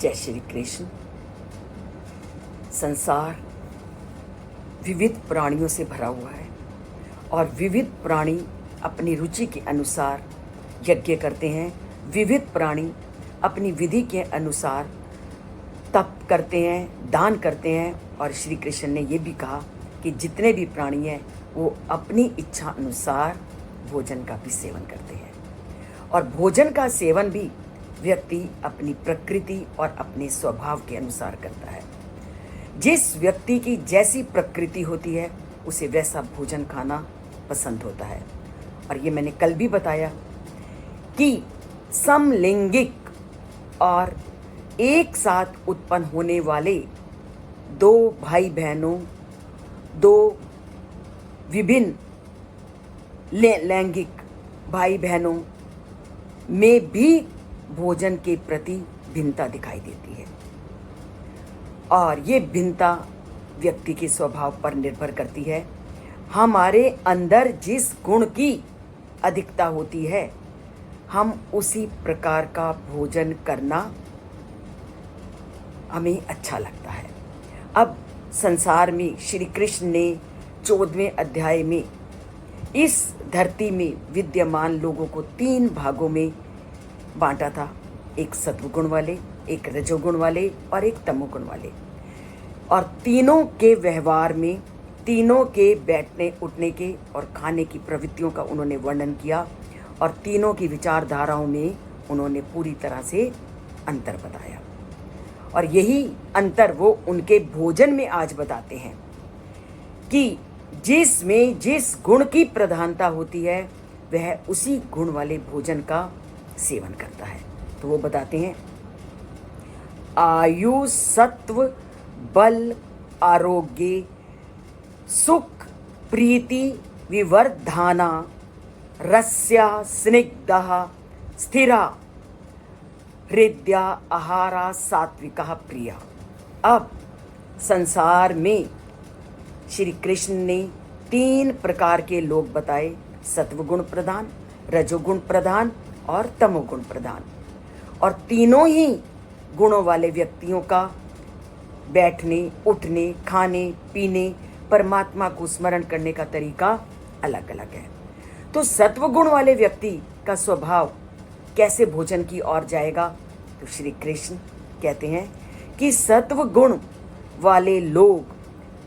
जय श्री कृष्ण। संसार विविध प्राणियों से भरा हुआ है और विविध प्राणी अपनी रुचि के अनुसार यज्ञ करते हैं। विविध प्राणी अपनी विधि के अनुसार तप करते हैं, दान करते हैं। और श्री कृष्ण ने ये भी कहा कि जितने भी प्राणी हैं वो अपनी इच्छा अनुसार भोजन का भी सेवन करते हैं। और भोजन का सेवन भी व्यक्ति अपनी प्रकृति और अपने स्वभाव के अनुसार करता है। जिस व्यक्ति की जैसी प्रकृति होती है उसे वैसा भोजन खाना पसंद होता है। और ये मैंने कल भी बताया कि समलैंगिक और एक साथ उत्पन्न होने वाले दो भाई बहनों, दो विभिन्न लैंगिक भाई बहनों में भी भोजन के प्रति भिन्नता दिखाई देती है। और ये भिन्नता व्यक्ति के स्वभाव पर निर्भर करती है। हमारे अंदर जिस गुण की अधिकता होती है हम उसी प्रकार का भोजन करना हमें अच्छा लगता है। अब संसार में श्री कृष्ण ने 14वें अध्याय में इस धरती में विद्यमान लोगों को 3 भागों में बांटा था। एक सत्वगुण वाले, एक रजोगुण वाले और एक तमोगुण वाले। और तीनों के व्यवहार में, तीनों के बैठने उठने के और खाने की प्रवृत्तियों का उन्होंने वर्णन किया। और तीनों की विचारधाराओं में उन्होंने पूरी तरह से अंतर बताया। और यही अंतर वो उनके भोजन में आज बताते हैं कि जिसमें जिस गुण की प्रधानता होती है वह उसी गुण वाले भोजन का सेवन करता है। तो वो बताते हैं आयु, सत्व, बल, आरोग्य, सुख, प्रीति, विवर्धाना, रस्या, स्निग्धः, स्थिरा, हृदया, आहारा, सात्विका, प्रिया। अब संसार में श्री कृष्ण ने 3 प्रकार के लोग बताए, सत्वगुण प्रधान, रजोगुण प्रधान और तमोगुण प्रधान। और तीनों ही गुणों वाले व्यक्तियों का बैठने, उठने, खाने, पीने, परमात्मा को स्मरण करने का तरीका अलग अलग है। तो सत्वगुण वाले व्यक्ति का स्वभाव कैसे भोजन की ओर जाएगा? तो श्री कृष्ण कहते हैं कि सत्वगुण वाले लोग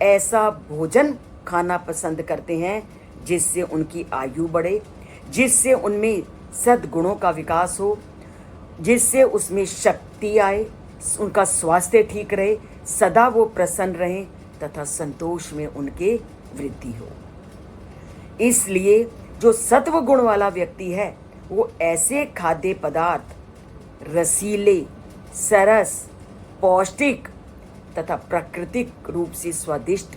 ऐसा भोजन खाना पसंद करते हैं जिससे उनकी आयु बढ़े, जिससे उनमें सद्गुणों का विकास हो, जिससे उसमें शक्ति आए, उनका स्वास्थ्य ठीक रहे, सदा वो प्रसन्न रहें तथा संतोष में उनके वृद्धि हो। इसलिए जो सत्व गुण वाला व्यक्ति है वो ऐसे खाद्य पदार्थ रसीले, सरस, पौष्टिक तथा प्राकृतिक रूप से स्वादिष्ट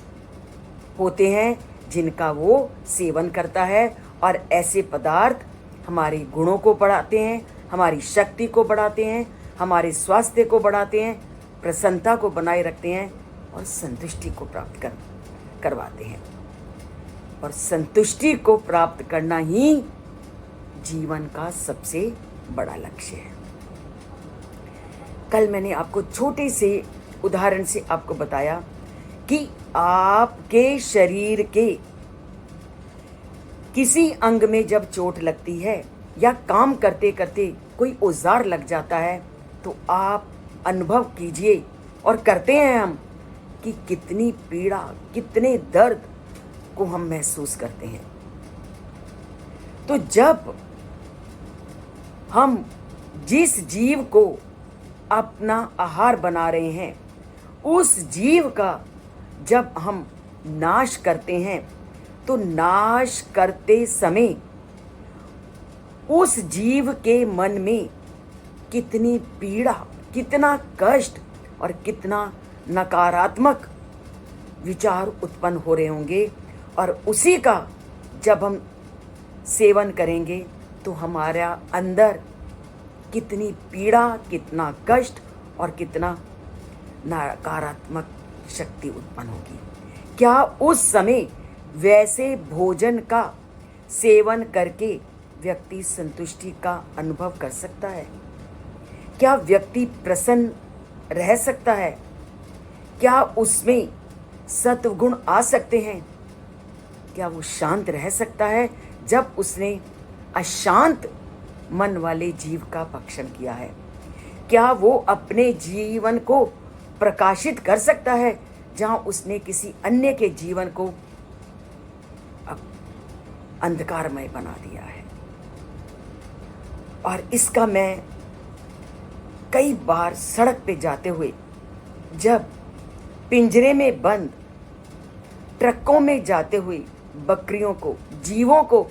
होते हैं जिनका वो सेवन करता है। और ऐसे पदार्थ हमारे गुणों को बढ़ाते हैं, हमारी शक्ति को बढ़ाते हैं, हमारे स्वास्थ्य को बढ़ाते हैं, प्रसन्नता को बनाए रखते हैं और संतुष्टि को प्राप्त करवाते हैं। और संतुष्टि को प्राप्त करना ही जीवन का सबसे बड़ा लक्ष्य है। कल मैंने आपको छोटे से उदाहरण से आपको बताया कि आपके शरीर के किसी अंग में जब चोट लगती है या काम करते करते कोई औजार लग जाता है तो आप अनुभव कीजिए और करते हैं हम कि कितनी पीड़ा, कितने दर्द को हम महसूस करते हैं। तो जब हम जिस जीव को अपना आहार बना रहे हैं उस जीव का जब हम नाश करते हैं तो नाश करते समय उस जीव के मन में कितनी पीड़ा, कितना कष्ट और कितना नकारात्मक विचार उत्पन्न हो रहे होंगे। और उसी का जब हम सेवन करेंगे तो हमारा अंदर कितनी पीड़ा, कितना कष्ट और कितना नकारात्मक शक्ति उत्पन्न होगी। क्या उस समय वैसे भोजन का सेवन करके व्यक्ति संतुष्टि का अनुभव कर सकता है? क्या व्यक्ति प्रसन्न रह सकता है? क्या उसमें सत्वगुण आ सकते हैं? क्या वो शांत रह सकता है जब उसने अशांत मन वाले जीव का भक्षण किया है? क्या वो अपने जीवन को प्रकाशित कर सकता है जहां उसने किसी अन्य के जीवन को अंधकारमय बना दिया है? और इसका मैं कई बार सड़क पे जाते हुए, जब पिंजरे में बंद ट्रकों में जाते हुए बकरियों को, जीवों को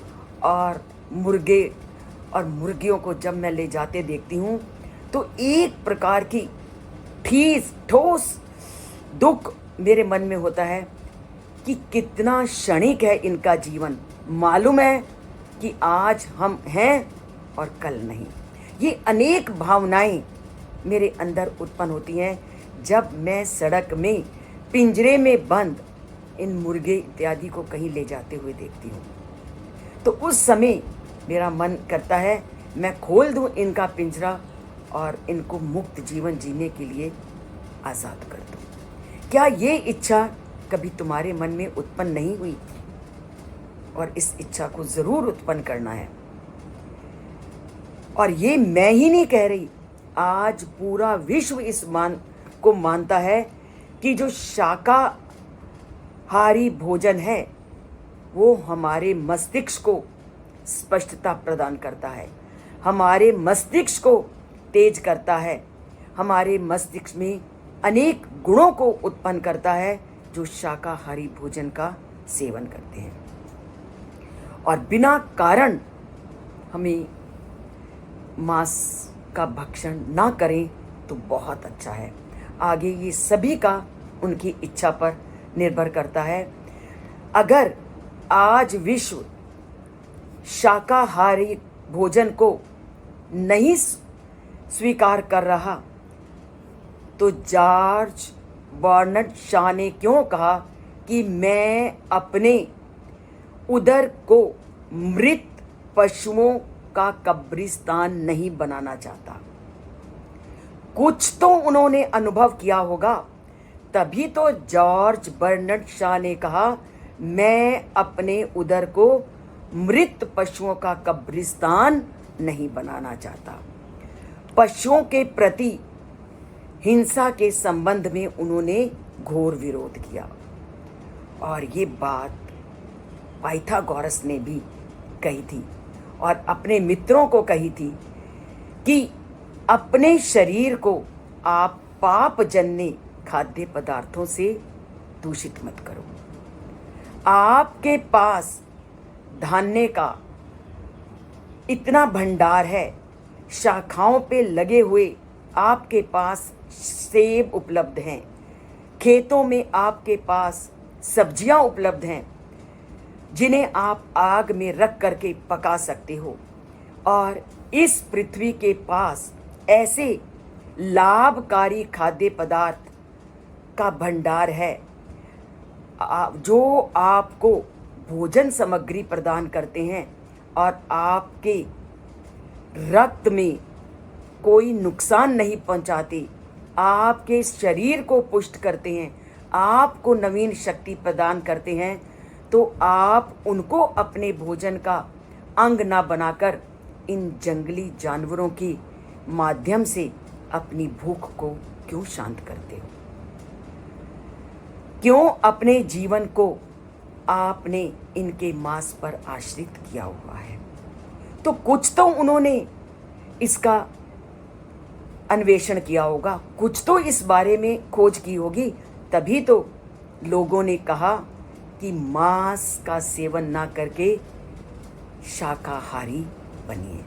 और मुर्गे और मुर्गियों को जब मैं ले जाते देखती हूँ, तो एक प्रकार की ठोस दुख मेरे मन में होता है कि कितना क्षणिक है इनका जीवन। मालूम है कि आज हम हैं और कल नहीं। ये अनेक भावनाएं मेरे अंदर उत्पन्न होती हैं जब मैं सड़क में पिंजरे में बंद इन मुर्गे इत्यादि को कहीं ले जाते हुए देखती हूँ। तो उस समय मेरा मन करता है मैं खोल दूँ इनका पिंजरा और इनको मुक्त जीवन जीने के लिए आज़ाद कर दूँ। क्या ये इच्छा कभी तुम्हारे मन में उत्पन्न नहीं हुई? और इस इच्छा को ज़रूर उत्पन्न करना है। और ये मैं ही नहीं कह रही, आज पूरा विश्व इस को मानता है कि जो शाकाहारी भोजन है वो हमारे मस्तिष्क को स्पष्टता प्रदान करता है, हमारे मस्तिष्क को तेज करता है, हमारे मस्तिष्क में अनेक गुणों को उत्पन्न करता है जो शाकाहारी भोजन का सेवन करते हैं। और बिना कारण हमें मांस का भक्षण ना करें तो बहुत अच्छा है। आगे ये सभी का उनकी इच्छा पर निर्भर करता है। अगर आज विश्व शाकाहारी भोजन को नहीं स्वीकार कर रहा तो जॉर्ज बर्नार्ड शॉ ने क्यों कहा कि मैं अपने उदर को मृत पशुओं का कब्रिस्तान नहीं बनाना चाहता? कुछ तो उन्होंने अनुभव किया होगा, तभी तो जॉर्ज बर्नार्ड शॉ ने कहा मैं अपने उदर को मृत पशुओं का कब्रिस्तान नहीं बनाना चाहता। पशुओं के प्रति हिंसा के संबंध में उन्होंने घोर विरोध किया। और ये बात पाइथागोरस ने भी कही थी और अपने मित्रों को कही थी कि अपने शरीर को आप पापजन्य खाद्य पदार्थों से दूषित मत करो। आपके पास धान्य का इतना भंडार है, शाखाओं पे लगे हुए आपके पास सेब उपलब्ध हैं, खेतों में आपके पास सब्जियां उपलब्ध हैं जिन्हें आप आग में रख करके पका सकते हो। और इस पृथ्वी के पास ऐसे लाभकारी खाद्य पदार्थ का भंडार है जो आपको भोजन सामग्री प्रदान करते हैं और आपके रक्त में कोई नुकसान नहीं पहुंचाते, आपके शरीर को पुष्ट करते हैं, आपको नवीन शक्ति प्रदान करते हैं। तो आप उनको अपने भोजन का अंग ना बनाकर इन जंगली जानवरों के माध्यम से अपनी भूख को क्यों शांत करते हो? क्यों अपने जीवन को आपने इनके मांस पर आश्रित किया हुआ है? तो कुछ तो उन्होंने इसका अन्वेषण किया होगा, कुछ तो इस बारे में खोज की होगी, तभी तो लोगों ने कहा कि मांस का सेवन ना करके शाकाहारी बनिए।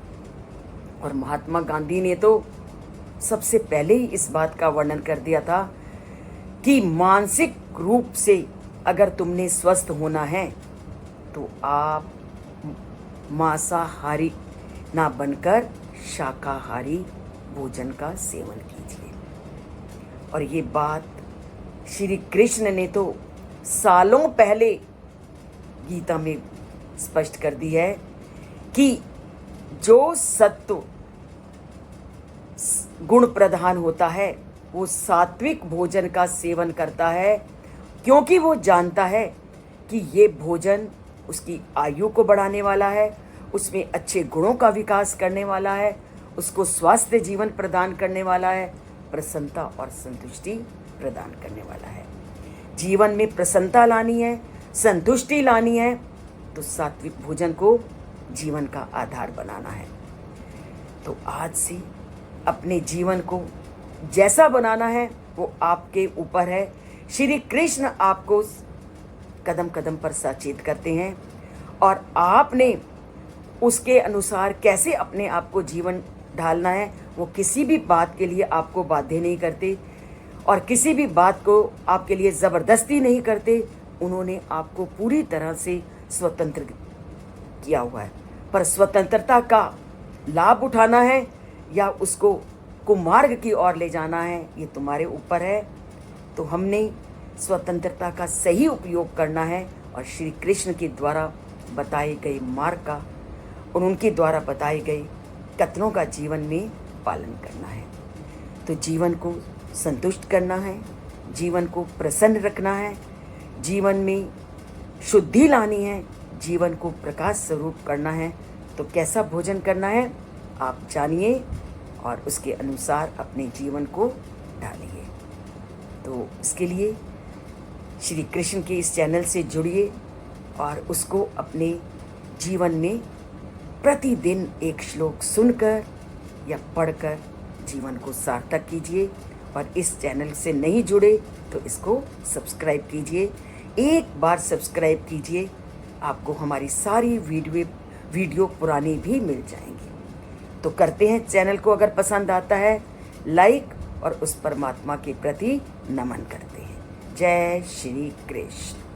और महात्मा गांधी ने तो सबसे पहले ही इस बात का वर्णन कर दिया था कि मानसिक रूप से अगर तुमने स्वस्थ होना है तो आप मांसाहारी ना बनकर शाकाहारी भोजन का सेवन कीजिए। और ये बात श्री कृष्ण ने तो सालों पहले गीता में स्पष्ट कर दी है कि जो सत्व गुण प्रधान होता है वो सात्विक भोजन का सेवन करता है, क्योंकि वो जानता है कि ये भोजन उसकी आयु को बढ़ाने वाला है, उसमें अच्छे गुणों का विकास करने वाला है, उसको स्वास्थ्य जीवन प्रदान करने वाला है, प्रसन्नता और संतुष्टि प्रदान करने वाला है। जीवन में प्रसन्नता लानी है, संतुष्टि लानी है, तो सात्विक भोजन को जीवन का आधार बनाना है। तो आज से अपने जीवन को जैसा बनाना है वो आपके ऊपर है। श्री कृष्ण आपको कदम कदम पर सचेत करते हैं और आपने उसके अनुसार कैसे अपने आप को जीवन ढालना है, वो किसी भी बात के लिए आपको बाध्य नहीं करते और किसी भी बात को आपके लिए ज़बरदस्ती नहीं करते। उन्होंने आपको पूरी तरह से स्वतंत्र किया हुआ है, पर स्वतंत्रता का लाभ उठाना है या उसको कुमार्ग की ओर ले जाना है, ये तुम्हारे ऊपर है। तो हमने स्वतंत्रता का सही उपयोग करना है और श्री कृष्ण के द्वारा बताए गए मार्ग का और उनके द्वारा बताए गए कथनों का जीवन में पालन करना है। तो जीवन को संतुष्ट करना है, जीवन को प्रसन्न रखना है, जीवन में शुद्धि लानी है, जीवन को प्रकाश स्वरूप करना है। तो कैसा भोजन करना है आप जानिए और उसके अनुसार अपने जीवन को ढालिए। तो इसके लिए श्री कृष्ण के इस चैनल से जुड़िए और उसको अपने जीवन में प्रतिदिन एक श्लोक सुनकर या पढ़कर जीवन को सार्थक कीजिए। और इस चैनल से नहीं जुड़े तो इसको सब्सक्राइब कीजिए। एक बार सब्सक्राइब कीजिए, आपको हमारी सारी वीडियो पुरानी भी मिल जाएंगी। तो करते हैं चैनल को अगर पसंद आता है लाइक और उस परमात्मा के प्रति नमन करते हैं। जय श्री कृष्ण।